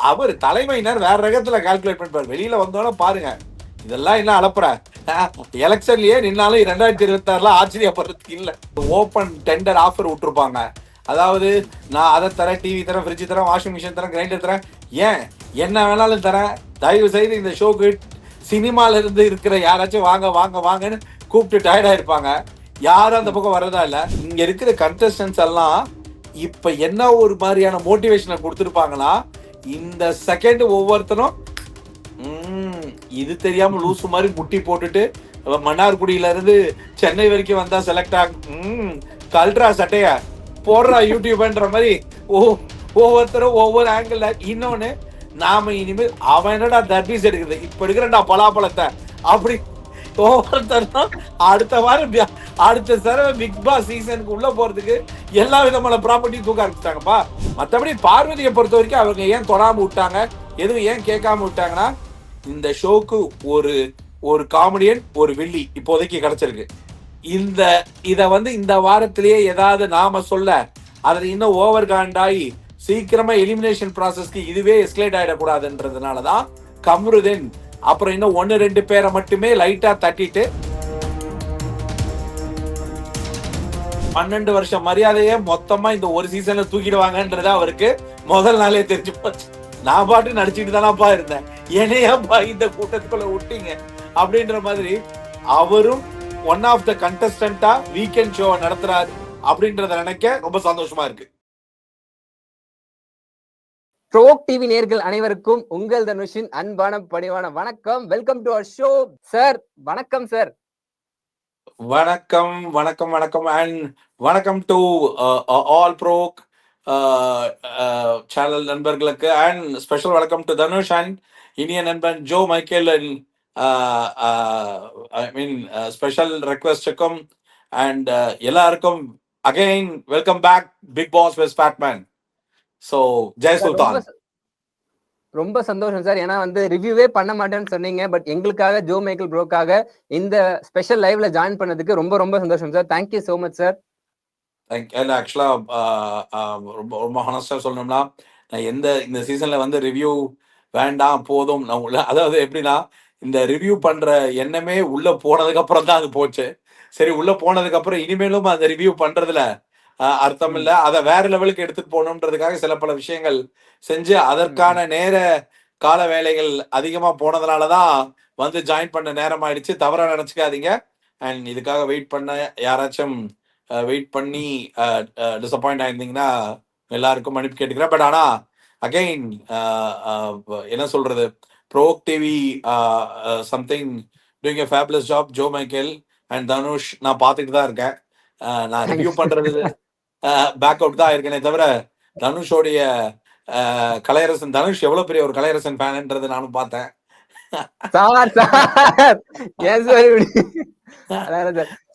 அவர் தலைமையினர் வேற ரகத்துல கால்குலேட் பண்ணிப்பாரு. வெளியில வந்தோட பாருங்க, இதெல்லாம் என்ன அலப்புற, எலெக்ஷன்லயே நின்னாலும் 2026 ஆச்சரியப்படுறதுக்கு இல்ல. ஓப்பன் டெண்டர் ஆஃபர் விட்டுருப்பாங்க. அதாவது நான் அதை தரேன், டிவி தரேன், ஃப்ரிட்ஜ் தரேன், வாஷிங் மிஷின் தரேன், கிரைண்டர் தரேன், ஏன் என்ன வேணாலும் தரேன், தயவு செய்து இந்த ஷோக்கு சினிமால இருந்து இருக்கிற யாராச்சும் வாங்க வாங்க வாங்கன்னு கூப்பிட்டு டயர்டா இருப்பாங்க. யாரும் அந்த பக்கம் வர்றதா இல்ல. இங்க இருக்கிற கண்டஸ்டன்ஸ் எல்லாம் இப்ப என்ன ஒரு மாதிரியான மோட்டிவேஷனை கொடுத்துருப்பாங்கன்னா, இந்த செகண்ட் ஒவ்வொருத்தரும் இது தெரியாம லூசு மாதிரி முட்டி போட்டுட்டு மன்னார்குடியில இருந்து சென்னை வரைக்கும் வந்தா செலக்ட் ஆகும், கல்ட்ரா சட்டைய போடுறா யூடியூப்ன்ற மாதிரி ஒவ்வொருத்தரும் ஒவ்வொரு ஆங்கிள். இன்னொன்னு, நாம இனிமேல் அவன் என்னடா தர்பீஸ் எடுக்குது, இப்ப எடுக்கிறா பலாப்பழத்தை அப்படி ஒவ்வொருத்தரும் அடுத்த வாரம் அடுத்த தடவை பிக் பாஸ் சீசனுக்கு உள்ள போறதுக்கு எல்லா விதமான ப்ராப்பர்ட்டியும் தூக்க ஆரம்பிச்சிட்டாங்கப்பா. மற்றபடி பார்வதியை பொறுத்த வரைக்கும் அவங்க ஏன் தொடாம விட்டாங்க, எதுவும் ஏன் கேட்காம விட்டாங்கன்னா, இந்த ஷோக்கு ஒரு காமெடியன் ஒரு வில்லி இப்போதைக்கு கிடைச்சிருக்கு. இந்த வாரத்திலேயே ஏதாவது நாம சொல்ல அது இன்னும் ஓவர் காண்டாகி சீக்கிரமா எலிமினேஷன் ப்ராசஸ்க்கு இதுவே எஸ்கலேட் ஆயிடக்கூடாதுன்றதுனாலதான் கம்ருதீன் அப்புறம் இன்னும் 1-2 பேரை மட்டுமே லைட்டா தட்டிட்டு 12 வருஷம் மரியாதையே மொத்தமா இந்த ஒரு சீசன்ல தூக்கிடுவாங்கன்றது அவருக்கு முதல் நாளே தெரிஞ்சு போச்சு. நான் பாட்டு நடிச்சுட்டு தானப்பா இருந்தேன், என்னையாப்பா இந்த கூட்டத்துக்குள்ள விட்டீங்க அப்படின்ற மாதிரி அவரும் ஒன் ஆஃப் த கண்டஸ்டன்டா வீக்கெண்ட் ஷோ நடத்துறாரு அப்படின்றத நினைக்க ரொம்ப சந்தோஷமா இருக்கு. ப்ரோக் டிவி நேயர்கள் அனைவருக்கும் உங்கள் தனுஷின் அன்பான பணிவான வணக்கம். Welcome to our show sir. வணக்கம் சார். வணக்கம் வணக்கம் வணக்கம் அண்ட் வணக்கம் டு ஆல் ப்ரோக் சேனல் நண்பர்களுக்கு அண்ட் ஸ்பெஷல் வணக்கம் டு தனுஷ் அண்ட் இனிய நண்பன் Joe Michael and I mean special ரெக்வெஸ்டுக்கும் அண்ட் எல்லாருக்கும் again welcome back Bigg Boss with Fatman. So Jai Sultan. ரொம்ப சந்தோஷம் சார். ஏன்னா ரிவ்யூவே பண்ண மாட்டேன்னு சொன்னீங்க, பட் எங்களுக்காக ஜோ மைக்கேல் ப்ரோக்காக இந்த ஸ்பெஷல் லைவ்ல ஜாயின் பண்ணதுக்கு ரொம்ப ரொம்ப சந்தோஷம் sir. Thank you so much sir. ஆக்சுவலா ரொம்ப ரொம்ப ஹானஸ்டா சொல்லணும்னா, நான் இந்த சீசன்ல ரிவ்யூ வேண்டாம் போதும், அதாவது எப்படின்னா, இந்த ரிவ்யூ பண்ற எண்ணமே உள்ள போனதுக்கு அப்புறம் தான் அது போச்சு. சரி, உள்ள போனதுக்கு அப்புறம் இனிமேலும் அந்த ரிவ்யூ பண்றதுல அர்த்தம் இல்ல, அதை வேற லெவலுக்கு எடுத்துட்டு போகணும்ன்றதுக்காக சில பல விஷயங்கள் செஞ்சு அதற்கான நேர கால வேலைகள் அதிகமா போனதுனாலதான் ஜாயின் பண்ண நேரம் ஆயிடுச்சு. தவறா நினைச்சுக்காதீங்க. அண்ட் இதுக்காக வெயிட் பண்ண யாராச்சும் வெயிட் பண்ணி டிசப்பாயிண்ட் ஆயிருந்தீங்கன்னா எல்லாருக்கும் மன்னிப்பு கேட்டுக்கிறேன். பட் ஆனா அகைன் என்ன சொல்றது, Brock TV something doing a fabulous job. Joe Michael and Dhanush நான் பார்த்துட்டு தான் இருக்கேன். நான் ரிவ்யூ பண்றது பேக் அவுட் தான் இருக்கேனே தவிர, தனுஷோடைய கலையரசன், தனுஷ் எவ்வளவு பெரிய ஒரு கலையரசன் ஃபேன்ன்றது நானும் பார்த்தேன்.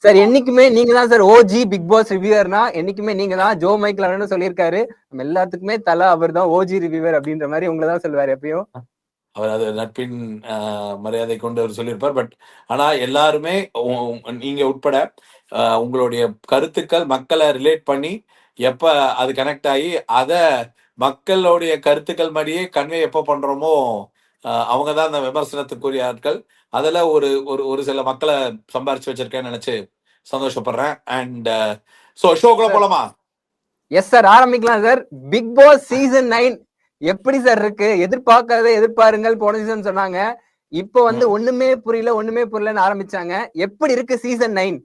சார் என்னைக்குமே நீங்க தான் சார் ஓஜி பிக் பாஸ் ரிவ்யூவர்னா, என்னைக்குமே நீங்க தான். ஜோ மைக்கேல் சொல்லியிருக்காரு, நம்ம எல்லாத்துக்குமே தலை அவர் தான் ஓஜி ரிவ்யூவர் அப்படின்ற மாதிரி உங்களை தான் சொல்லுவாரு எப்பயும். அவர் அது நட்பின் மரியாதை கொண்டு அவர் சொல்லியிருப்பார். பட் ஆனா எல்லாருமே நீங்க உட்பட உங்களுடைய கருத்துக்கள் மக்களை ரிலேட் பண்ணி எப்ப அது கனெக்ட் ஆகி அத மக்களுடைய கருத்துக்கள் மாதிரியே கன்வே எப்ப பண்றோமோ அவங்கதான் அந்த விமர்சனத்துக்குரிய ஆட்கள். அதுல ஒரு சில மக்களை சம்பாரிச்சு வச்சிருக்கேன்னு நினைச்சு சந்தோஷப்படுறேன். அண்ட் சோ ஷோக்குள்ள போலாமா? எஸ் சார், ஆரம்பிக்கலாம் சார். பிக் பாஸ் சீசன் 9 எப்படி சார் இருக்கு? எதிர்பார்க்காத எதிர்பாருங்கள் போன சீசன் சொன்னாங்க. இப்போ ஒண்ணுமே புரியலன்னு ஆரம்பிச்சாங்க. எப்படி இருக்கு சீசன் 9?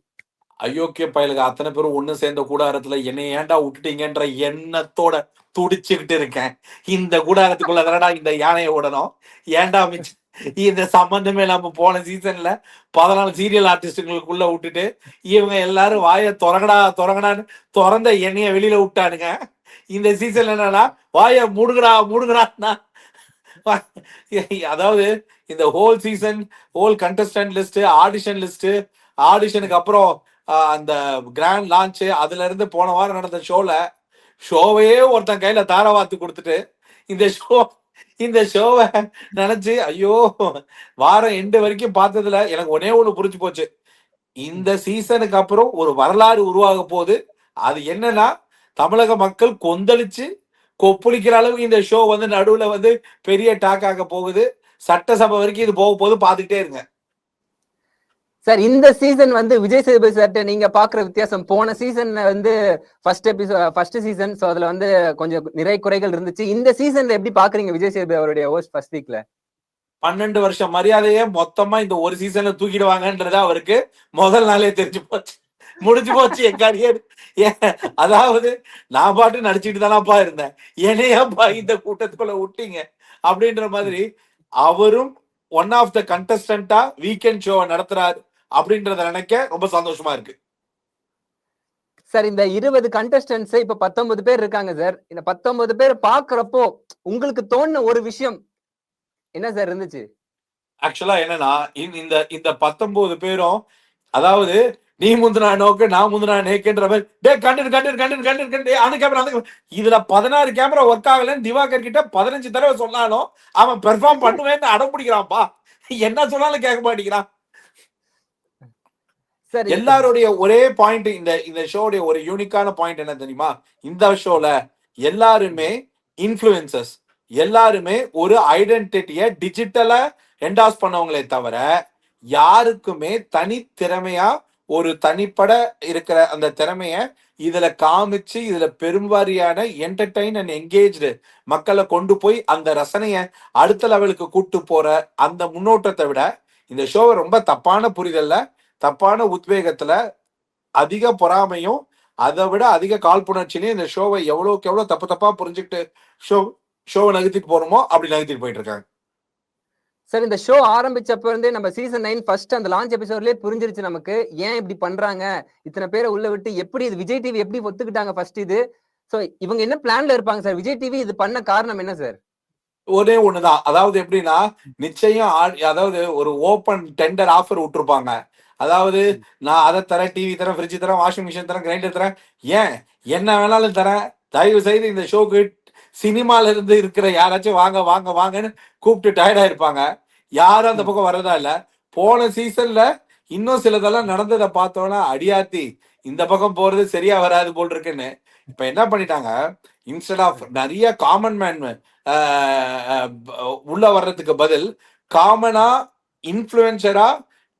அயோக்கிய பயலுக்கு அத்தனை பேரும் ஒண்ணு சேர்ந்த கூடாரத்துல என்னை ஏன்டா விட்டுட்டீங்கன்ற எண்ணத்தோட துடிச்சுக்கிட்டு இருக்கேன். இந்த கூடாரத்துக்குள்ள தானடா இந்த யானையை விடணும், ஏன்டா மிச்சம் இந்த சம்பந்தமே இல்லாம போன சீசன்ல 14 சீரியல் ஆர்டிஸ்டுங்களுக்குள்ள விட்டுட்டு இவங்க எல்லாரும் வாய தொடங்கடான்னு திறந்த எண்ணெய வெளியில விட்டானுங்க. இந்த சீசன்ல என்னன்னா வாய மூடுங்கடான்னா அதாவது இந்த whole season whole contestant list, audition list, ஆடிஷனுக்கு அப்புறம் அந்த கிராண்ட் லான்ச், அதுல இருந்து போன வாரம் நடந்த ஷோவையே ஒருத்தன் கையில தாரவாத்து கொடுத்துட்டு இந்த ஷோவை நினைச்சு ஐயோ வாரம் எண்டு வரைக்கும் பார்த்ததுல எனக்கு ஒன்னே ஒண்ணு புரிஞ்சு போச்சு. இந்த சீசனுக்கு அப்புறம் ஒரு வரலாறு உருவாக போகுது. அது என்னன்னா, தமிழக மக்கள் கொந்தளிச்சு கொப்புளிக்கிற அளவுக்கு இந்த ஷோ வந்து நடுவுல வந்து பெரிய டாக் ஆக போகுது. சட்டசபை வரைக்கும் இது போக போது பாத்துக்கிட்டே இருங்க. சார் இந்த சீசன் வந்து விஜய் சேதுபதி சார்ட்ட நீங்க பாக்குற வித்தியாசம், போன சீசன்ல வந்து ஃபர்ஸ்ட் சீசன், சோ அதுல வந்து கொஞ்சம் நிறை குறைகள் இருந்துச்சு. இந்த சீசன்ல எப்படி பாக்குறீங்க விஜய் சேதுபதி அவருடைய ஹோஸ்ட் ஃபர்ஸ்ட் வீக்ல? 12 வருஷம் மரியாதையே மொத்தமா இந்த ஒரு சீசன்ல தூக்கிடுவாங்கன்றது அவருக்கு முதல் நாளே தெரிஞ்சு போச்சு. முடிஞ்சு போச்சு என் கரியர். அதாவது நான் பாட்டு நடிச்சுட்டு தானப்பா இருந்தேன், என்னையாப்பா இந்த கூட்டத்துக்குள்ள விட்டீங்க அப்படின்ற மாதிரி அவரும் ஒன் ஆஃப் த கண்டஸ்டன்டா வீக்கெண்ட் ஷோ நடத்துறாரு அப்படின்றத நினைக்க ரொம்ப சந்தோஷமா இருக்கு. சார் இந்த 20 கண்டஸ்டன்ட்ஸ் இப்ப 19 பேர் இருக்காங்க சார். இந்த 19 பேர் பாக்குறப்போ உங்களுக்கு தோணுன ஒரு விஷயம் என்ன சார் இருந்துச்சு? ஆக்சுவலா என்னன்னா இந்த இந்த 19 பேரும், அதாவது நீ முந்தினா நோக்கு நான் முந்தினா நேக்குன்ற மாதிரி டே கண்டு கண்டு கண்டு கண்டு கண்டு அந்த கேமரா அந்த இதுல 16 கேமரா ஒர்க் ஆகலன்னு திவாகர் கிட்ட 15 தடவை சொன்னாலும் அவன் பெர்ஃபார்ம் பண்ணுவேன்னு அடம் பிடிக்கிறான்ப்பா. என்ன சொன்னாலும் கேட்க மாட்டேங்கிறான். சார் எல்லாருடைய ஒரே பாயிண்ட், இந்த இந்த ஷோடைய ஒரு யூனிக்கான பாயிண்ட் என்ன தெரியுமா? இந்த ஷோல எல்லாருமே இன்ஃப்ளூயன்சர்ஸ், எல்லாருமே ஒரு ஐடென்டிட்டியை டிஜிட்டலா என்டாஸ் பண்ணவங்களே தவிர யாருக்குமே தனித்திறமையா ஒரு தனிப்பட இருக்கிற அந்த திறமைய இதுல காமிச்சு இதுல பெரும்பாரியான என்டர்டைன் அண்ட் என்கேஜ்டு மக்களை கொண்டு போய் அந்த ரசனைய அடுத்த லெவலுக்கு கூட்டு போற அந்த முன்னோட்டத்தை விட இந்த ஷோவை ரொம்ப தப்பான புரிதல்ல, தப்பான உத்வேகத்துல, அதிக பொறாமையும் அதை விட அதிக காழ்ப்புணர்ச்சியிலையும் இந்த ஷோவை எவ்வளவுக்கு எவ்வளவு தப்பு தப்பா புரிஞ்சுக்கிட்டு ஷோவை நகர்த்திட்டு போறோமோ அப்படி நகர்த்திட்டு போயிட்டு இருக்காங்க. சார் இந்த ஷோ ஆரம்பிச்சப்ப இருந்தே நம்ம சீசன் 9 ஃபர்ஸ்ட் அந்த லான்ச் எபிசோட்லயே புரிஞ்சிருச்சு நமக்கு ஏன் இப்படி பண்றாங்க, இத்தனை பேரை உள்ள விட்டு எப்படி இது விஜய் டிவி எப்படி ஒத்துக்கிட்டாங்க ஃபர்ஸ்ட் இது. சோ இவங்க என்ன பிளான்ல இருப்பாங்க சார்? விஜய் டிவி இது பண்ண காரணம் என்ன சார்? ஒரே ஒண்ணுதான், அதாவது எப்படின்னா நிச்சயம் அதாவது ஒரு ஓபன் டெண்டர் ஆஃபர் விட்டுருப்பாங்க. அதாவது நான் அதை தரேன், டிவி தரேன், ஃப்ரிட்ஜ் தரேன், வாஷிங் மிஷின் தரேன், கிரைண்டர் தரேன், ஏன் என்ன வேணாலும் தரேன், தயவு செய்து இந்த ஷோக்கு சினிமால இருந்து இருக்கிற யாராச்சும் வாங்க வாங்க வாங்கன்னு கூப்பிட்டு டயர்டா இருப்பாங்க. யாரும் அந்த பக்கம் வர்றதா இல்ல. போன சீசன்ல இன்னும் சிலதெல்லாம் நடந்ததை பார்த்தோன்னா அடியாத்தி இந்த பக்கம் போறது சரியா வராது போல் இருக்குன்னு இப்ப என்ன பண்ணிட்டாங்க, இன்ஸ்டெட் ஆஃப் நிறைய காமன் மேன் உள்ள வர்றதுக்கு பதில் காமனா இன்ஃப்ளூயன்சரா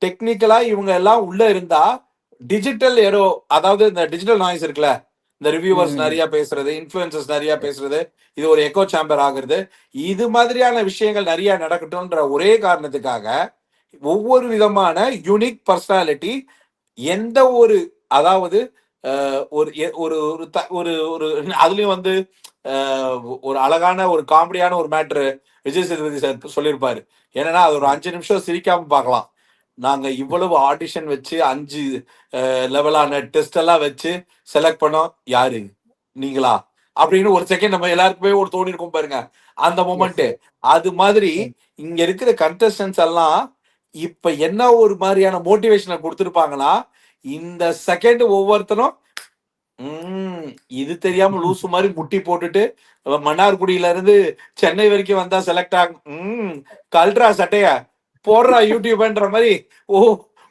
டெக்னிக்கலா இவங்க எல்லாம் உள்ள இருந்தா டிஜிட்டல் ஏரோ, அதாவது இந்த டிஜிட்டல் நாய்ஸ் இருக்குல்ல, இந்த ரிவ்யூவர்ஸ் நிறைய பேசுறது, இன்ஃப்ளூயன்சர்ஸ் நிறைய பேசுறது, இது ஒரு எக்கோ சேம்பர் ஆகுறது, இது மாதிரியான விஷயங்கள் நிறைய நடக்கட்டும்ன்ற ஒரே காரணத்துக்காக ஒவ்வொரு விதமான யூனிக் பர்சனாலிட்டி எந்த ஒரு, அதாவது ஒரு ஒரு ஒரு ஒரு அதுலயும் வந்து ஒரு அழகான ஒரு காமெடியான ஒரு மேட்ரு விஜய் சேதுபதி சார் சொல்லியிருப்பாரு. ஏன்னா அது ஒரு 5 நிமிஷம் சிரிக்காம பார்க்கலாம். நாங்க இவ்வளவு ஆடிஷன் வச்சு 5 லெவலான டெஸ்ட் எல்லாம் வச்சு செலக்ட் பண்ணோம், யாரு நீங்களா அப்படின்னு ஒரு செகண்ட் நம்ம எல்லாருக்குமே ஒரு தோணி இருக்கும் பாருங்க அந்த மொமெண்ட். அது மாதிரி இங்க இருக்கிற கண்டஸ்டன்ஸ் எல்லாம் இப்ப என்ன ஒரு மாதிரியான மோட்டிவேஷனை கொடுத்திருப்பாங்கன்னா, இந்த செகண்ட் ஒவ்வொருத்தரும் இது தெரியாம லூசு மாதிரி முட்டி போட்டுட்டு மன்னார்குடியில இருந்து சென்னை வரைக்கும் வந்தா செலக்ட் ஆகும், கல்ட்ரா சட்டைய போடுறா யூடியூப்ன்ற மாதிரி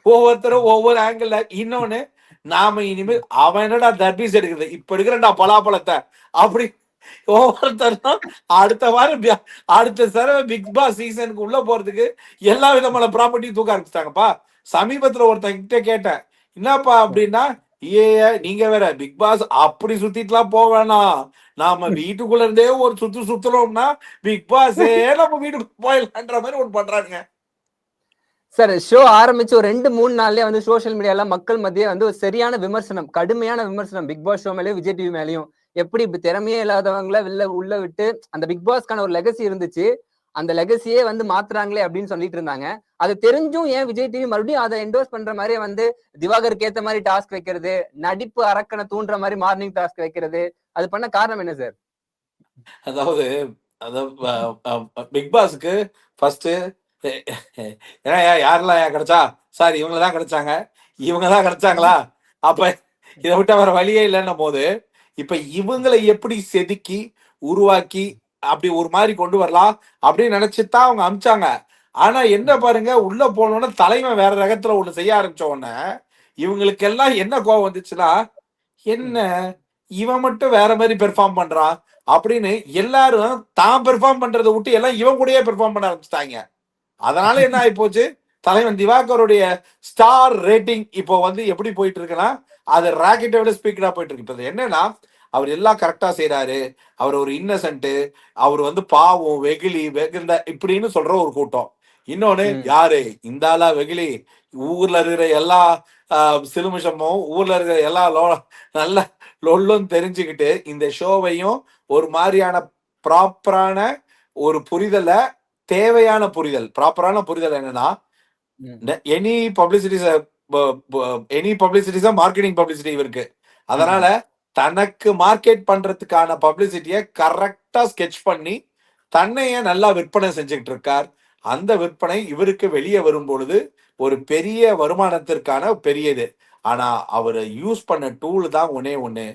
ஒவ்வொருத்தரும் ஒவ்வொரு ஆங்கிள். இன்னொன்னு, நாம இனிமேல் அவன் என்னடா தர்பீஸ் எடுக்குது இப்ப எடுக்கிறா பலாப்பழத்தை அப்படி ஒவ்வொருத்தரும் அடுத்த வாரம் அடுத்த தடவை பிக் பாஸ் சீசனுக்கு உள்ள போறதுக்கு எல்லா விதமான ப்ராப்பர்ட்டியும் தூக்க ஆரம்பிச்சிட்டாங்கப்பா. சமீபத்துல ஒருத்தங்கிட்ட கேட்டேன், என்னப்பா அப்படின்னா, நீங்க வேற பிக் பாஸ் அப்படி சுத்திட்டுலாம் போக வேணாம், நாம வீட்டுக்குள்ள இருந்தே ஒரு சுத்தணும்னா பிக் பாஸே நம்ம வீட்டுக்கு போயிடலான்ற மாதிரி ஒண்ணு பண்றாங்க. சார் ஷோ ஆரம்பிச்சு ஒரு 2-3 நாள்லயே வந்து சோசியல் மீடியால மக்கள் மத்தியே வந்து ஒரு சரியான விமர்சனம், கடுமையான விமர்சனம் பிக் பாஸ் ஷோ மேலேயும் விஜய் டிவி மேலேயும். எப்படி இப்ப திறமையே இல்லாதவங்கள உள்ள விட்டு அந்த பிக் பாஸ்க்கான ஒரு லெகசி இருந்துச்சு, அந்த லெகசியே வந்து மாத்துறாங்களே அப்படின்னு சொல்லிட்டு இருந்தாங்க. அது தெரிஞ்சும் ஏன் விஜய் டிவி மறுபடியும் அதை என்டோஸ் பண்ற மாதிரி வந்து திவாகருக்கு ஏத்த மாதிரி டாஸ்க் வைக்கிறது, நடிப்பு அரக்கனை தூண்டுற மாதிரி மார்னிங் டாஸ்க் வைக்கிறது, அது பண்ண காரணம் என்ன சார்? அதாவது பிக் பாஸ்க்கு ஃபர்ஸ்ட் யாரெல்லாம் கிடைச்சா, சார் இவங்கதான் கிடைச்சாங்க, இவங்கதான் கிடைச்சாங்களா, அப்ப இதை விட்டா வேற வழியே இல்லைன்னும் போது இப்ப இவங்களை எப்படி செதுக்கி உருவாக்கி அப்படி ஒரு மாதிரி கொண்டு வரலாம் அப்படின்னு நினைச்சுதான் அவங்க அமிச்சாங்க. ஆனா என்ன பாருங்க, உள்ள போனோன்னு தலைமை வேற ரகத்துல ஒண்ணு செய்ய ஆரம்பிச்ச உடனே இவங்களுக்கு எல்லாம் என்ன கோவம் வந்துச்சுன்னா, என்ன இவன் மட்டும் வேற மாதிரி பெர்ஃபார்ம் பண்றான் அப்படின்னு எல்லாரும் தான் பெர்ஃபார்ம் பண்றதை விட்டு எல்லாம் இவன் கூடயே பெர்ஃபார்ம் பண்ண ஆரம்பிச்சிட்டாங்க. அதனால என்ன ஆகி போச்சு, தலைவன் திவாகருடைய ஸ்டார் ரேட்டிங் இப்போ வந்து எப்படி போயிட்டு இருக்குன்னா, அது ராக்கெட்டை விட ஸ்பீக்கரா போயிட்டு இருக்கு. இப்போ என்னன்னா, அவர் எல்லாம் கரெக்டா செய்யறாரு, அவர் ஒரு இன்னசென்ட், அவர் வந்து பாவம் வெகுளி வெகுந்த இப்படின்னு சொல்ற ஒரு கூட்டம். இன்னொன்னு யாரு இந்த ஆளா வெகுளி, ஊர்ல இருக்கிற எல்லா சிலுமிஷமும் ஊர்ல இருக்கிற எல்லா நல்ல லொல்லும் தெரிஞ்சுக்கிட்டு இந்த ஷோவையும் ஒரு மாதிரியான ப்ராப்பரான ஒரு புரிதல, தேவையான புரிதல், ப்ராப்பரான புரிதல் என்னன்னா, எனி பப்ளிசிட்டிஸ் மார்க்கெட்டிங் பப்ளிசிட்டி இருக்கு. அதனால தனக்கு மார்க்கெட் பண்றதுக்கான பப்ளிசிட்டியை கரெக்டா ஸ்கெட்ச் பண்ணி தன்னைய நல்லா விற்பனை செஞ்சுக்கிட்டு இருக்கார். அந்த விற்பனை இவருக்கு வெளியே வரும் பொழுது ஒரு பெரிய வருமானத்திற்கான பெரியது. ஆனா அவரை யூஸ் பண்ண டூல் தான் ஒன்னே ஒண்ணு,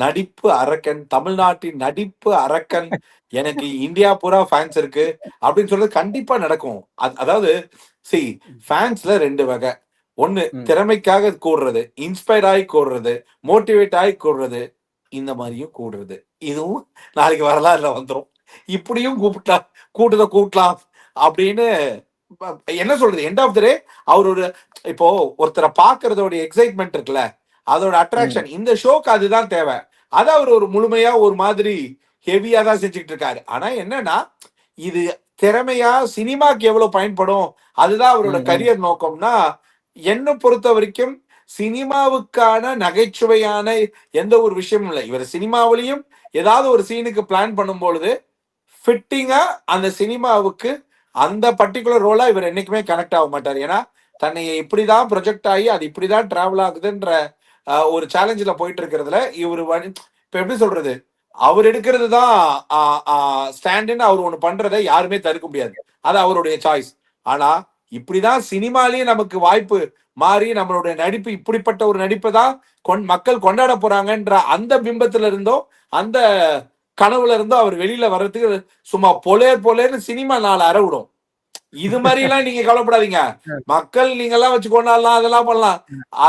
நடிப்பு அரக்கன், தமிழ்நாட்டின் நடிப்பு அரக்கன், எனக்கு இந்தியா பூரா ஃபேன்ஸ் இருக்கு அப்படின்னு சொல்றது கண்டிப்பா நடக்கும். அதாவது சி ஃபேன்ஸ்ல ரெண்டு வகை. ஒண்ணு திறமைக்காக கூடுறது, இன்ஸ்பயர் ஆகி கூடுறது, மோட்டிவேட் ஆகி கூடுறது, இந்த மாதிரியும் கூடுறது. இதுவும் நாளைக்கு வரலாறுல வந்துடும். இப்படியும் கூட்டலாம் அப்படின்னு என்ன சொல்றது, எண்ட் ஆஃப் த டே அவர் ஒரு இப்போ ஒருத்தரை பாக்குறதோட எக்ஸைட்மெண்ட் இருக்குல்ல, அதோட அட்ராக்ஷன் இந்த ஷோக்கு அதுதான் தேவை. அதை அவர் ஒரு முழுமையா ஒரு மாதிரி ஹெவியா தான் செஞ்சுக்கிட்டு இருக்காரு. ஆனா என்னன்னா, இது திறமையா சினிமாக்கு எவ்வளவு பயன்படும், அதுதான் அவரோட கரியர் நோக்கம்னா, என்ன பொறுத்த வரைக்கும் சினிமாவுக்கான நகைச்சுவையான எந்த ஒரு விஷயமும் இல்லை. இவர் சினிமாவிலையும் ஏதாவது ஒரு சீனுக்கு பிளான் பண்ணும் பொழுது ஃபிட்டிங்கா அந்த சினிமாவுக்கு அந்த பர்டிகுலர் ரோலா இவர் என்னைக்குமே கனெக்ட் ஆக மாட்டார். ஏன்னா தன்னை இப்படிதான் ப்ரொஜெக்ட் ஆகி அது இப்படிதான் டிராவல் ஆகுதுன்ற ஒரு சேலஞ்சில் போயிட்டு இருக்கிறதுல இவர் இப்ப எப்படி சொல்றது, அவர் எடுக்கிறது தான் ஸ்டாண்டுன்னு அவர் ஒண்ணு பண்றதை யாருமே தடுக்க முடியாது. அது அவருடைய சாய்ஸ். ஆனா இப்படிதான் சினிமாலேயே நமக்கு வாய்ப்பு மாறி நம்மளுடைய நடிப்பு இப்படிப்பட்ட ஒரு நடிப்பை தான் மக்கள் கொண்டாட போறாங்கன்ற அந்த பிம்பத்துல இருந்தோ அந்த கனவுல இருந்தோ அவர் வெளியில வர்றதுக்கு சும்மா பொலேன்னு சினிமா 4 அரை விடும். இது மாதிரி எல்லாம் நீங்க கவலைப்படாதீங்க, மக்கள் நீங்க எல்லாம் வச்சு கொண்டாடலாம், அதெல்லாம் பண்ணலாம்.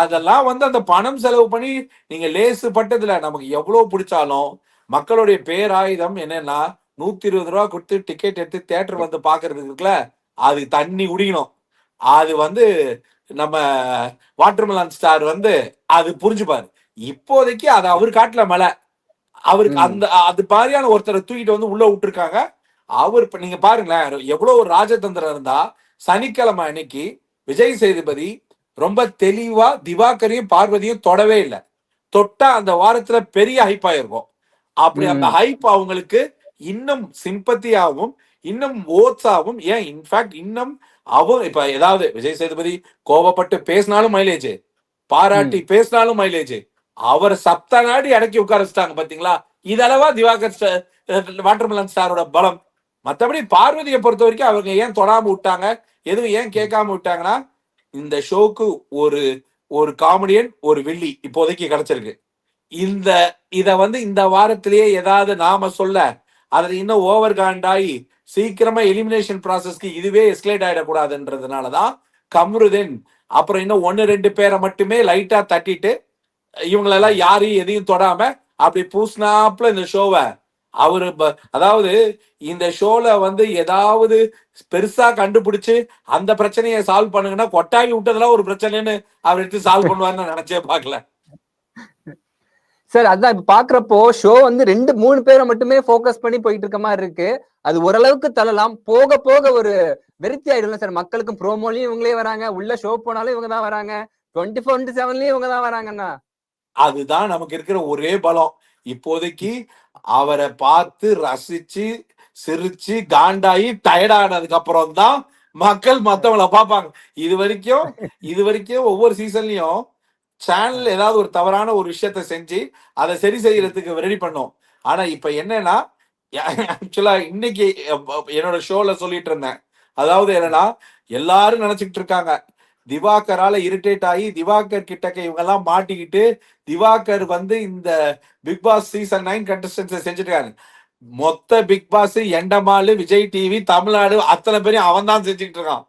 அதெல்லாம் வந்து அந்த பணம் செலவு பண்ணி நீங்க லேசு பட்டதுல நமக்கு எவ்வளவு பிடிச்சாலும் மக்களுடைய பேராயுதம் என்னன்னா 120 ரூபா கொடுத்து டிக்கெட் எடுத்து தியேட்டர் வந்து பாக்குறதுக்கு இருக்குல்ல, அது தண்ணி குடிக்கணும். அது வந்து நம்ம வாட்டர்மெலன் ஸ்டார் வந்து அது புரிஞ்சுப்பாரு. இப்போதைக்கு அது அவர் காட்டுல மலை, அவருக்கு அந்த அது மாதிரியான ஒருத்தரை தூக்கிட்டு வந்து உள்ள விட்டுருக்காங்க. அவர் இப்ப நீங்க பாருங்களேன், எவ்வளவு ஒரு ராஜதந்திரம் இருந்தா சனிக்கிழமை அன்னைக்கு விஜய் சேதுபதி ரொம்ப தெளிவா திவாகரையும் பார்வதியும் தொடவே இல்லை. தொட்டா அந்த வாரத்துல பெரிய ஹைப் ஆயிருக்கும். அப்படி அந்த ஹைப் அவங்களுக்கு இன்னும் சிம்பத்தியாகவும் இன்னும் ஓட்ஸாகவும், ஏன் இன்ஃபேக்ட் இன்னும் இப்ப ஏதாவது விஜய் சேதுபதி கோபப்பட்டு பேசினாலும் மைலேஜ், பாராட்டி பேசினாலும் மைலேஜ், அவர் சப்த நாடி அடக்கி உட்கார வச்சுட்டாங்க பாத்தீங்களா. இதளவா திவாகர் வாட்டர்மெலன் ஸ்டாரோட பலம். மற்றபடி பார்வதியை பொறுத்த வரைக்கும் அவங்க ஏன் தொடாம விட்டாங்க, எதுவும் ஏன் கேட்காம விட்டாங்கன்னா, இந்த ஷோக்கு ஒரு காமெடியன் ஒரு வில்லி இப்போதைக்கு கிடைச்சிருக்கு. இத வந்து இந்த வாரத்திலேயே ஏதாவது நாம சொல்ல அது இன்னும் ஓவர் காண்டாயி சீக்கிரமா எலிமினேஷன் ப்ராசஸ்க்கு இதுவே எஸ்கலேட் ஆயிடக்கூடாதுன்றதுனாலதான் கம்ருதீன் அப்புறம் இன்னும் 1-2 பேரை மட்டுமே லைட்டா தட்டிட்டு இவங்களெல்லாம் யாரையும் எதையும் தொடாம அப்படி பூசினாப்புல இந்த ஷோவை அவரு அதாவது இந்த ஷோல வந்து ஏதாவது பெருசா கண்டுபிடிச்சு அந்த பிரச்சனையை சால்வ் பண்ணுங்கன்னா கொட்டாயி விட்டதெல்லாம் ஒரு பிரச்சனைன்னு அவர் எடுத்து சால்வ் பண்ணுவாருன்னு நினைச்சே பார்க்கல சார். அதான் இப்ப பாக்குறப்போ ஷோ வந்து 2-3 பேரை மட்டுமே போக்கஸ் பண்ணி போயிட்டு இருக்க மாதிரி இருக்கு. அது ஓரளவுக்கு தள்ளலாம், போக போக ஒரு வெறுத்தி ஆயிடும் சார். மக்களுக்கும் ப்ரோமோலயும் இவங்களே வராங்க, உள்ள ஷோ போனாலும் இவங்க தான் வராங்க, 24/7லயும் இவங்க தான் வராங்கன்னா அதுதான் நமக்கு இருக்கிற ஒரே பலம். இப்போதைக்கு அவரை பார்த்து ரசிச்சு சிரிச்சு காண்டாயி டயர்டானதுக்கு அப்புறம் தான் மக்கள் மத்தவங்களை பார்ப்பாங்க. இது வரைக்கும் ஒவ்வொரு சீசன்லயும் சேனல் ஏதாவது ஒரு தவறான ஒரு விஷயத்த செஞ்சு அதை சரி செய்யறதுக்கு ரெடி பண்ணோம். ஆனா இப்ப என்னன்னா, ஆக்சுவலா இன்னைக்கு என்னோட ஷோல சொல்லிட்டு இருந்தேன், அதாவது என்னன்னா எல்லாரும் நினைச்சுக்கிட்டு இருக்காங்க திவாகரால இரிட்டேட் ஆகி திவாகர் கிட்டக்க இவங்க எல்லாம் மாட்டிக்கிட்டு திவாகர் வந்து இந்த பிக் பாஸ் சீசன் 9 கண்டஸ்டன்ஸ் செஞ்சுட்டாரு. மொத்த Bigg Boss Endemol Vijay TV Tamil Nadu அத்தனை பேரையும் அவன் தான் செஞ்சுக்கிட்டு இருக்கான்.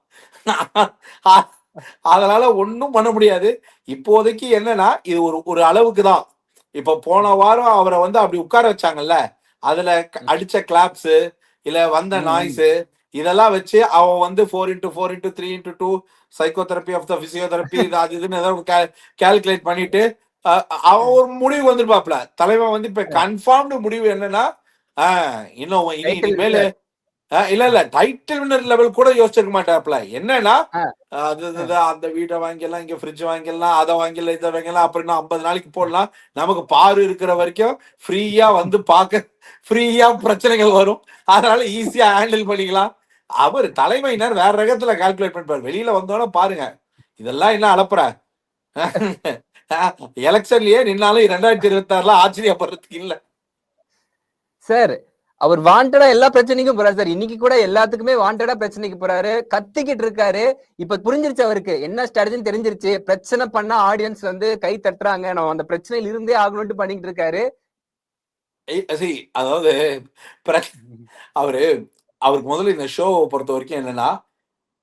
அதனால ஒன்னும் பண்ண முடியாது. இப்போதைக்கு என்னன்னா இது ஒரு அளவுக்கு தான். இப்ப போன வாரம் அவரை வந்து அப்படி உட்கார வச்சாங்கல்ல, அதுல அடிச்ச கிளாப்ஸ் இல்ல வந்த நாய்ஸ் இதெல்லாம் வச்சு அவன் வந்து 4x4x 3x2 psychotherapy of the physiotherapy அது இதுன்னு ஏதாவது கால்குலேட் பண்ணிட்டு அவன் ஒரு முடிவு வந்துருப்பாப்ல. தலைவன் வந்து இப்ப கன்ஃபார்ம்டு முடிவு என்னன்னா இன்னும் இனிமேல் இல்ல டைட்டில் வின்னர் லெவல் கூட யோசிச்சிருக்க மாட்டாப்ல. என்னன்னா அந்த வீட்டை வாங்கிடலாம், இங்க ஃப்ரிட்ஜ் வாங்கிடலாம், அதை வாங்கிடலாம், இதை வாங்கிடலாம், அப்புறம் 50 நாளைக்கு போடலாம், நமக்கு பாரு இருக்கிற வரைக்கும் ஃப்ரீயா வந்து பார்க்க ஃப்ரீயா பிரச்சனைகள் வரும், அதனால ஈஸியா ஹேண்டில் பண்ணிக்கலாம். அவர் தலைமையினர் வேற ரகத்துல கால்குலேட் பண்ணிப்பாரு. வெளியில வந்தோட பாருங்க இதெல்லாம் என்ன அலப்புற எலெக்ஷன்லயே நின்னாலும் 2026 ஆச்சரியப்படுறதுக்கு இல்ல சார். அவர் வாண்டடா எல்லா பிரச்சனைக்கும் போறாரு சார். இன்னைக்கு கூட எல்லாத்துக்குமே வாண்டடா பிரச்சனைக்கு போறாரு, கத்திக்கிட்டு இருக்காரு. இப்ப புரிஞ்சிருச்சு அவருக்கு என்ன ஸ்ட்ராட்டஜின்னு தெரிஞ்சிருச்சு. பிரச்சனை பண்ணா ஆடியன்ஸ் வந்து கை தட்டுறாங்க, நம்ம அந்த பிரச்சனையில இருந்தே ஆகணும்னு பண்ணிட்டு இருக்காரு. அதாவது அவருக்கு முதல்ல இந்த ஷோவை பொறுத்த வரைக்கும் என்னன்னா,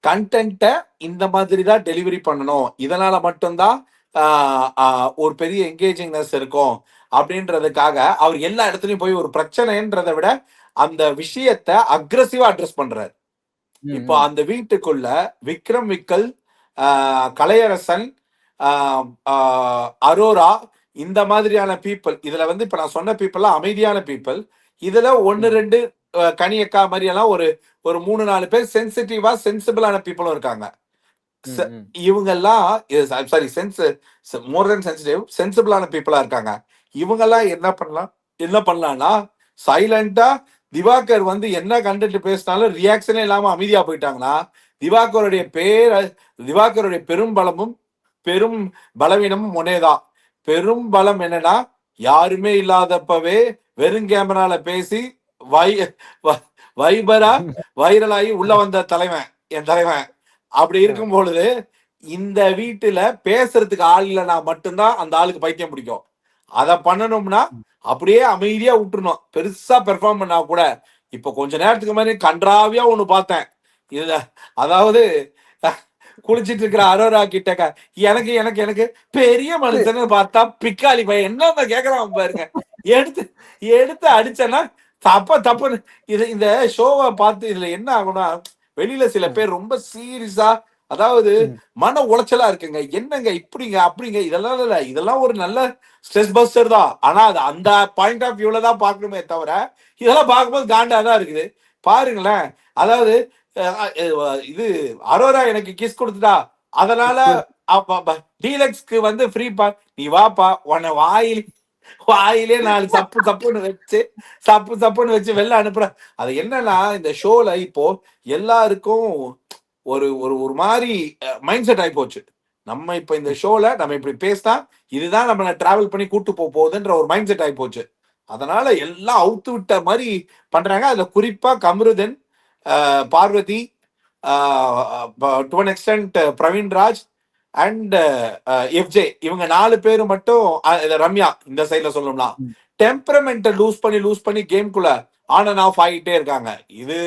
கண்டென்ட்டை இந்த மாதிரி தான் டெலிவரி பண்ணணும், இதனால மட்டும்தான் ஒரு பெரிய என்கேஜிங்னஸ் இருக்கும் அப்படின்றதுக்காக அவர் எல்லா இடத்துலயும் போய் ஒரு பிரச்சனைன்றதை விட அந்த விஷயத்தை அக்ரெசிவா அட்ரஸ் பண்றாரு. இப்போ அந்த வீட்டுக்குள்ள விக்ரம் விக்கல், கலையரசன், அரோரா இந்த மாதிரியான பீப்புள், இதுல வந்து இப்ப நான் சொன்ன பீப்புள் அமைதியான பீப்புள், இதுல 1-2 கனியக்கா மாதிரி எல்லாம் ஒரு 3-4 பேர் சென்சிட்டிவா சென்சிபிளான பீப்புளும் இருக்காங்க. இவங்கெல்லாம் சாரி மோர் தென் சென்சிட்டிவ் சென்சிபிளான பீப்புளா இருக்காங்க. இவங்கெல்லாம் என்ன பண்ணலாம்னா சைலண்டா திவாகர் வந்து என்ன கண்டென்ட் பேசினாலும் ரியாக்ஷனே இல்லாம அமைதியா போயிட்டாங்கன்னா திவாகருடைய பெரும் பலமும் பெரும் பலவீனமும் ஒன்னேதான். பெரும் பலம் என்னன்னா யாருமே இல்லாதப்பவே வெறும் கேமரால பேசி வைரலாகி உள்ள வந்த தலைவன் என் தலைவன். அப்படி இருக்கும் பொழுது இந்த வீட்டுல பேசுறதுக்கு ஆள் இல்லைன்னா மட்டும்தான் அந்த ஆளுக்கு பைத்தியம் பிடிக்கும். அதை பண்ணணும்னா அப்படியே அமைதியா விட்டுருணும், பெருசா பெர்ஃபார்ம் பண்ணா கூட. இப்ப கொஞ்ச நேரத்துக்கு மாதிரி கன்றாவியா ஒண்ணு பார்த்தேன். இதுல அதாவது குளிச்சிட்டு இருக்கிற அரோரா கிட்ட எனக்கு எனக்கு எனக்கு பெரிய மனுஷன்னு பார்த்தா பிக்காளி பையன் என்ன கேக்குறான் பாருங்க. எடுத்து அடிச்சேன்னா தப்புன்னு இந்த ஷோவை பார்த்து இதுல என்ன ஆகும்னா வெளியில சில பேர் ரொம்ப சீரியஸா அதாவது மன உளைச்சலா இருக்குங்க, என்னங்க இப்படிங்க அப்படிங்க, இதெல்லாம் இல்ல, இதெல்லாம் ஒரு நல்ல ஸ்ட்ரெஸ் பஸ்டர் தான். ஆனா அது அந்த பாயிண்ட் ஆஃப் வியூல தான் பார்க்கணுமே தவிர இதெல்லாம் பார்க்கும்போது காண்டாதான் இருக்குது. பாருங்களேன், அதாவது இது அரோரா எனக்கு கிஸ் கொடுத்துட்டா அதனால டீலக்ஸ்க்கு வந்து ஃப்ரீ நீ வாப்பா உன்னை வாயிலே 4 சப்புன்னு வச்சு வெளில அனுப்புற. அது என்னன்னா இந்த ஷோல இப்போ எல்லாருக்கும் ஒரு ஒரு மாதிரி மைண்ட் செட் ஆகி போச்சு. நம்ம இப்ப இந்த ஷோல நம்ம இப்படி பேசினா இதுதான் நம்மள டிராவல் பண்ணி கூட்டு போகுதுன்ற ஒரு மைண்ட் செட் ஆகி போச்சு. அதனால எல்லாம் அவுத்து விட்ட மாதிரி பண்றாங்க. அதுல குறிப்பா Kamarudhan, Parvathi, to an extent Praveenraj and FJ, இவங்க 4 பேரும் மட்டும் ரம்யா இந்த சைட்ல சொல்லணும்னா டெம்பரமெண்ட்டை லூஸ் பண்ணி கேம்குள்ள ஆன் அண்ட் ஆஃப் ஆகிட்டே இருக்காங்க. இது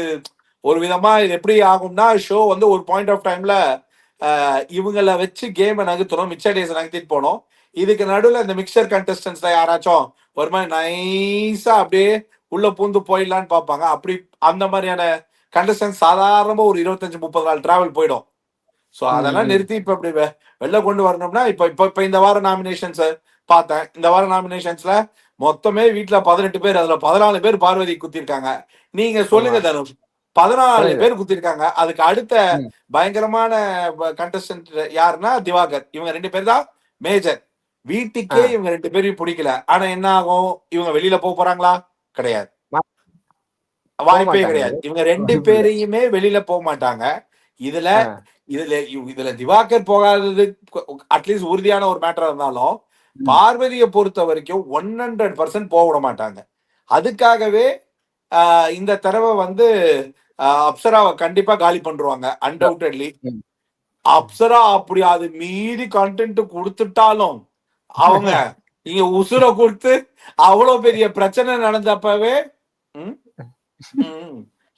ஒரு விதமா இது எப்படி ஆகும்னா ஷோ வந்து ஒரு பாயிண்ட் ஆஃப் டைம்ல இவங்களை வச்சு கேமை நகர்த்தணும், மிக்சர் டேஸ் நகர்த்திட்டு போனோம். இதுக்கு நடுவில் இந்த மிக்சர் கண்டஸ்டன்ஸ்ல யாராச்சும் ஒரு மாதிரி நைஸா அப்படியே உள்ள பூந்து போயிடலான்னு பார்ப்பாங்க. அப்படி அந்த மாதிரியான கண்டஸ்டன்ஸ் சாதாரணமா ஒரு 25-30 நாள் டிராவல் போயிடும். ஸோ அதெல்லாம் நிறுத்தி இப்ப இப்படி வெளில கொண்டு வரணும்னா இப்ப இந்த வாரம் நாமினேஷன்ஸ் பார்த்தேன். இந்த வாரம் நாமினேஷன்ஸ்ல மொத்தமே வீட்டுல 18 பேர், அதுல 14 பேர் பார்வதி குத்திருக்காங்க. நீங்க சொல்லுங்க தனுஷ், 14 பேர் குத்திருக்காங்க. அதுக்கு அடுத்த பயங்கரமான கண்டஸ்டன்ட் யாருன்னா திவாகர். இவங்க 2 பேர் தான் மேஜர். வீட்டுக்கே இவங்க 2 பேரையும் பிடிக்கல. ஆனா என்ன ஆகும், இவங்க வெளியில போறாங்களா? கிடையாது, வாய்ப்பே கிடையாது. இவங்க 2 பேரையுமே வெளியில போக மாட்டாங்க. இதுல திவாகர் போகாதது அட்லீஸ்ட் உறுதியான ஒரு மேட்டரா இருந்தாலும் பார்வதியை பொறுத்த வரைக்கும் 100% போக விட மாட்டாங்க. அதுக்காகவே இந்த தடவை வந்து அப்சராவை கண்டிப்பா காலி பண்றாங்க அன்டவுட்டட்லி. அப்சரா அப்படி அது மீறி கண்டென்ட் கொடுத்துட்டாலும் அவங்க இங்க உசுரை கொடுத்து அவ்வளவு பெரிய பிரச்சனை நடந்தப்பவே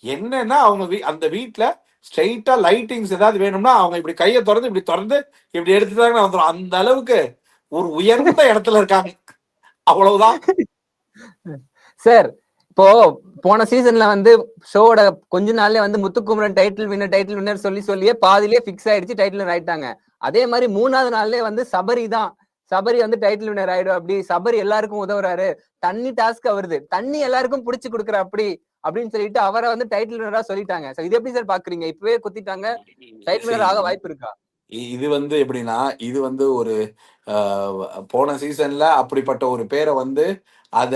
என்னன்னா அவங்க அந்த வீட்டுல ஸ்ட்ரெயிட்டா லைட்டிங்ஸ் ஏதாவது வேணும்னா அவங்க இப்படி கையை இப்படி திறந்து இப்படி எடுத்துட்டாங்கன்னா வந்துடும். அந்த அளவுக்கு ஒரு உயர்ந்த இடத்துல இருக்காங்க. அவ்வளவுதான். சார் இப்போ போன சீசன்ல வந்து ஷோவோட கொஞ்ச நாள்ல வந்து முத்துக்குமரன் டைட்டில் வின்னர் சொல்லியே பாதியிலே பிக்ஸ் ஆயிடுச்சு, டைட்டில் வின்னர் ஆயிட்டாங்க. அதே மாதிரி 3வது நாள்லயே வந்து சபரி வந்து டைட்டில் வின்னர் ஆயிடும். அப்படி சபரி எல்லாருக்கும் உதவுறாரு, தண்ணி டாஸ்க் வருது, தண்ணி எல்லாருக்கும் புடிச்சு கொடுக்குற அப்படின்னு சொல்லிட்டு அவரை வந்து டைட்டில் வினரா சொல்லிட்டாங்க. இது எப்படி சார் பாக்குறீங்க? இப்பவே குத்திட்டாங்க, டைட்டில் வினர் ஆக வாய்ப்பு இருக்கா? இது வந்து எப்படின்னா, இது வந்து ஒரு போன சீசன்ல அப்படிப்பட்ட ஒரு பேரை வந்து அத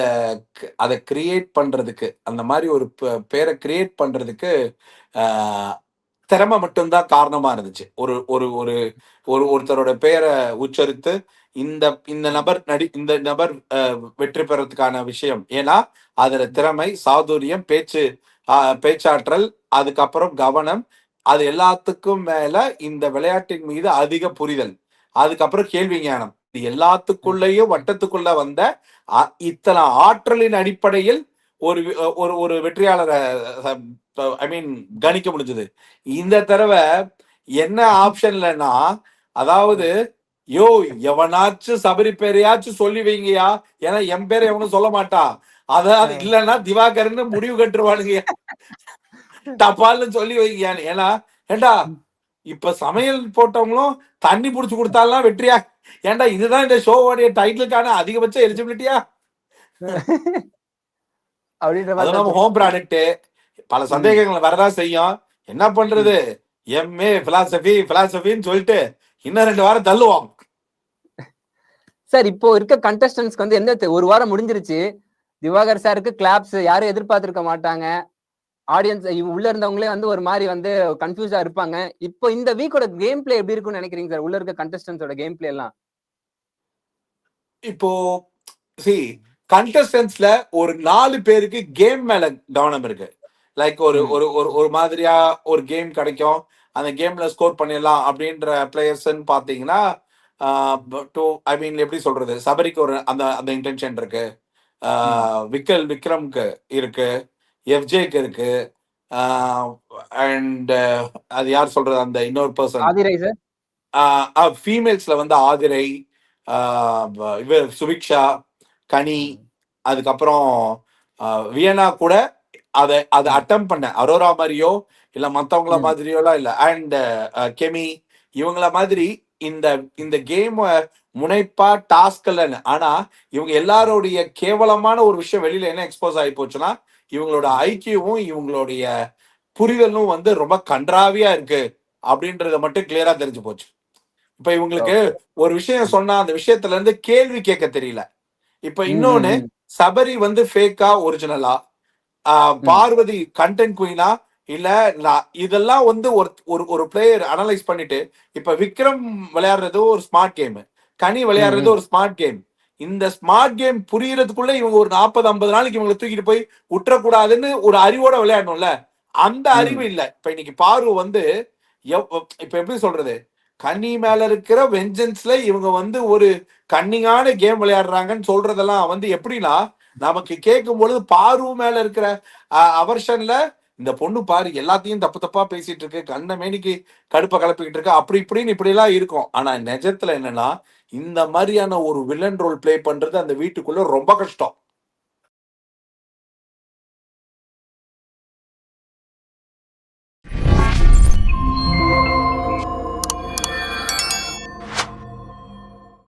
அத கிரியேட் பண்றதுக்கு, அந்த மாதிரி ஒரு பேரை கிரியேட் பண்றதுக்கு திறமை மட்டும்தான் காரணமா இருந்துச்சு. ஒரு ஒரு ஒரு ஒரு ஒருத்தரோட பெயரை உச்சரித்து இந்த இந்த நபர் வெற்றி பெறதுக்கான விஷயம். ஏன்னா அதுல திறமை, சாதுரியம், பேச்சாற்றல், அதுக்கப்புறம் கவனம், அது எல்லாத்துக்கும் மேல இந்த விளையாட்டின் மீது அதிக புரிதல், அதுக்கப்புறம் கேள்வி ஞானம், இது எல்லாத்துக்குள்ளேயும் வட்டத்துக்குள்ள வந்த இத்தனை ஆற்றலின் அடிப்படையில் ஒரு ஒரு ஒரு வெற்றியாளரை ஐ மீன் கணிக்க முடிஞ்சது. இந்த தடவை என்ன ஆப்ஷன்லன்னா, அதாவது யோ எவனாச்சும் சபரி பேரையாச்சும் சொல்லி வைங்கயா, ஏன்னா என் பேரை எவனும் சொல்ல மாட்டான், அதாவது இல்லன்னா திவாகர்னு முடிவு கட்டுருவானுங்க, டப்பால்னு சொல்லி வைங்கயான்னு. ஏன்னா ஏண்டா இப்ப சமையல் போட்டவங்களும் தண்ணி புடிச்சு கொடுத்தாலாம் வெற்றியா? ஏண்டா இதுதான் இந்த ஷோவோடைய டைட்டிலுக்கான அதிகபட்ச எலிஜிபிலிட்டியா? அது நம்ம ஹோம் ப்ராடக்ட், பல சந்தேகங்கள் வரதான் செய்யும். என்ன பண்றது, எம்ஏ பிலாசபின்னு சொல்லிட்டு இன்னும் 2 வாரம் தள்ளுவோம். சார் இப்போ இருக்க கண்டஸ்டன்ஸ்க்கு வந்து எந்த ஒரு வாரம் முடிஞ்சிருச்சு, திவாகர் சாருக்கு கிளாப்ஸ் யாரும் எதிர்பார்த்திருக்க மாட்டாங்க, ஆடியன்ஸ் உள்ள இருந்தவங்களே வந்து ஒரு மாதிரி வந்து கன்ஃபியூஸா இருப்பாங்க. இப்போ இந்த வீக்கோட கேம் பிளே எப்படி இருக்கும்னு நினைக்கிறீங்க சார்? உள்ள இருக்க கண்டஸ்டன்ஸோட கேம் பிளே எல்லாம் இப்போ கண்டஸ்டன்ஸ்ல ஒரு 4 பேருக்கு கேம் மேல கவனம் இருக்கு. லைக் ஒரு ஒரு ஒரு மாதிரியா ஒரு கேம் கிடைக்கும், அந்த கேம்ல ஸ்கோர் பண்ணிடலாம் அப்படின்ற பிளேயர்ஸ் பாத்தீங்கன்னா, ஐ மீன் எப்படி சொல்றது, சபரிக்கு ஒரு அந்த அந்த இன்டென்ஷன் இருக்கு, விக்ரம்க்கு இருக்கு, எஃப்ஜேக்கு இருக்கு, அண்ட் அது யார் சொல்றது, அந்த இன்னொரு பர்சன் ஆதிரை சார், ஃபீமேல்ஸ்ல வந்து ஆதிரை, சுபிக்ஷா, கனி, அதுக்கப்புறம் வியனா கூட அதை அட்டம் பண்ண அரோரா மாதிரியோ இல்ல மத்தவங்கள மாதிரியோ இல்ல, அண்ட் கெமி இவங்கள மாதிரி இந்த இந்த கேம் முனைப்பா டாஸ்க் இல்லைன்னு. ஆனா இவங்க எல்லாருடைய கேவலமான ஒரு விஷயம் வெளியில என்ன எக்ஸ்போஸ் ஆகி போச்சுன்னா, இவங்களோட ஐக்கியவும் இவங்களுடைய புரிதலும் வந்து ரொம்ப கன்றாவியா இருக்கு அப்படின்றத மட்டும் கிளியரா தெரிஞ்சு போச்சு. இப்ப இவங்களுக்கு ஒரு விஷயம் சொன்னா அந்த விஷயத்துல இருந்து கேள்வி கேட்க தெரியல. இப்ப இன்னொன்னு, சபரி வந்து ஃபேக்கா ஒரிஜினலா, பார்வதி கண்டென்ட் குயினா, இல்ல இதெல்லாம் வந்து ஒரு பிளேயர் அனலைஸ் பண்ணிட்டு, இப்ப விக்ரம் விளையாடுறது ஒரு ஸ்மார்ட் கேம், கனி விளையாடுறது ஒரு ஸ்மார்ட் கேம். இந்த ஸ்மார்ட் கேம் புரியறதுக்குள்ள இவங்க ஒரு 40-50 நாளைக்கு இவங்களை தூக்கிட்டு போய் விட்டுறக்கூடாதுன்னு ஒரு அறிவோட விளையாடணும்ல, அந்த அறிவு இல்ல. இப்ப இன்னைக்கு பார்வ வந்து இப்ப எப்படி சொல்றது, கன்னி மேல இருக்கிற வெஞ்சன்ஸ்ல இவங்க வந்து ஒரு கன்னிங்கான கேம் விளையாடுறாங்கன்னு சொல்றதெல்லாம் வந்து எப்படின்னா, நமக்கு கேட்கும் பொழுது பார்வ மேல இருக்கிற அவர்ஷன்ல இந்த பொண்ணு பாரு எல்லாத்தையும் தப்பு தப்பா பேசிட்டு இருக்கு, கண்ண மேனிக்கு கடுப்பை கலப்பிக்கிட்டு இருக்கு, அப்படி இப்படின்னு இப்படி எல்லாம் இருக்கும். ஆனா நிஜத்துல என்னன்னா, இந்த மாதிரியான ஒரு வில்லன் ரோல் பிளே பண்றது அந்த வீட்டுக்குள்ள ரொம்ப கஷ்டம்.